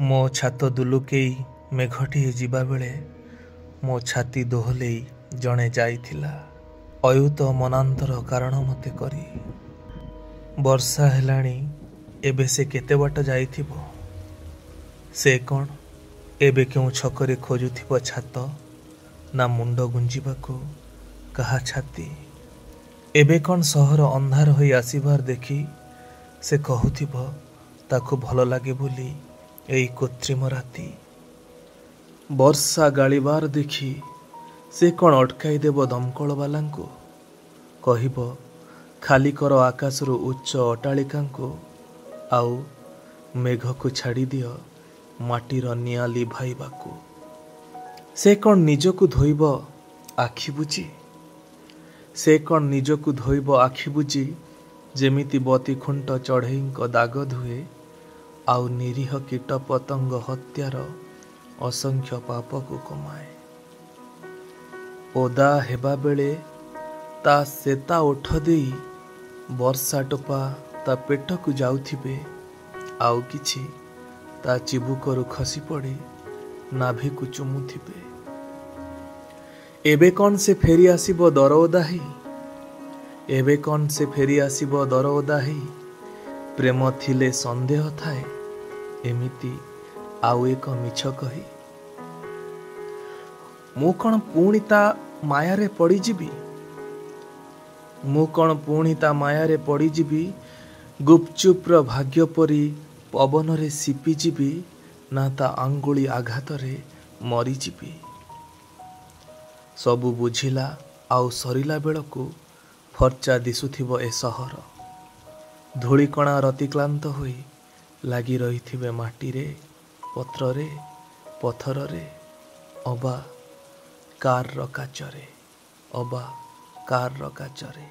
ମୋ ଛାତ ଦୁଲୁକେଇ ମେଘଟିଏ ଯିବାବେଳେ ମୋ ଛାତି ଦୋହଲେଇ ଜଣେ ଯାଇଥିଲା ଅୟୁତ ମନାନ୍ତର କାରଣ ମତେ କରି। ବର୍ଷା ହେଲାଣି, ଏବେ ସେ କେତେ ବାଟ ଯାଇଥିବ। ସେ କ'ଣ ଏବେ କେଉଁ ଛକରେ ଖୋଜୁଥିବ ଛାତ, ନା ମୁଣ୍ଡ ଗୁଞ୍ଜିବାକୁ କାହା ଛାତି। ଏବେ କ'ଣ ସହର ଅନ୍ଧାର ହୋଇ ଆସିବାର ଦେଖି ସେ କହୁଥିବ ତାକୁ ଭଲ ଲାଗେ ବୋଲି ଏଇ କୃତ୍ରିମ ରାତି। ବର୍ଷା ଗାଳିବାର ଦେଖି ସେ କ'ଣ ଅଟକାଇ ଦେବ ଦମକଳବାଲାଙ୍କୁ, କହିବ ଖାଲି କର ଆକାଶରୁ ଉଚ୍ଚ ଅଟ୍ଟାଳିକାଙ୍କୁ, ଆଉ ମେଘକୁ ଛାଡ଼ିଦିଅ ମାଟିର ନିଆଁ ଲିଭାଇବାକୁ। ସେ କ'ଣ ନିଜକୁ ଧୋଇବ ଆଖି ବୁଜି, ସେ କ'ଣ ନିଜକୁ ଧୋଇବ ଆଖି ବୁଜି, ଯେମିତି ବତୀଖୁଣ୍ଟ ଚଢ଼େଇଙ୍କ ଦାଗ ଧୁଏ, ଆଉ ନିରୀହ କୀଟ ପତଙ୍ଗ ହତ୍ୟାର ଅସଂଖ୍ୟ ପାପକୁ କମାଏ। ଓଦା ହେବା ବେଳେ ତା ଶେତା ଓଠ ଦେଇ ବର୍ଷା ଟୋପା ତା ପେଟକୁ ଯାଉଥିବେ, ଆଉ କିଛି ତା ଚିବୁକରୁ ଖସି ପଡ଼ି ନାଭିକୁ ଚୁମୁଥିବେ। ଏବେ କ'ଣ ସେ ଫେରି ଆସିବ ଦରଓଦା ହେଇ, ଏବେ କ'ଣ ସେ ଫେରି ଆସିବ ଦରଓଦା ହେଇ। ପ୍ରେମ ଥିଲେ ସନ୍ଦେହ ଥାଏ, ଏମିତି ଆଉ ଏକ ମିଛ କହି। ମୁଁ କ'ଣ ପୁଣି ତା ମାୟାରେ ପଡ଼ିଯିବି, ମୁଁ କ'ଣ ପୁଣି ତା ମାୟାରେ ପଡ଼ିଯିବି। ଗୁପଚୁପ୍ର ଭାଗ୍ୟ ପରି ପବନରେ ସିପିଯିବି, ନା ତା ଆଙ୍ଗୁଳି ଆଘାତରେ ମରିଯିବି। ସବୁ ବୁଝିଲା ଆଉ ସରିଲା ବେଳକୁ ଫର୍ଚ୍ଚା ଦିଶୁଥିବ ଏ ସହର। ଧୂଳିକଣା ରତିକ୍ଲାନ୍ତ ହୋଇ ଲାଗି ରହିଥିବେ ମାଟିରେ, ପତ୍ରରେ, ପଥରରେ, ଅବା କାର୍ର କାଚରେ, ଅବା କାର୍ର କାଚରେ।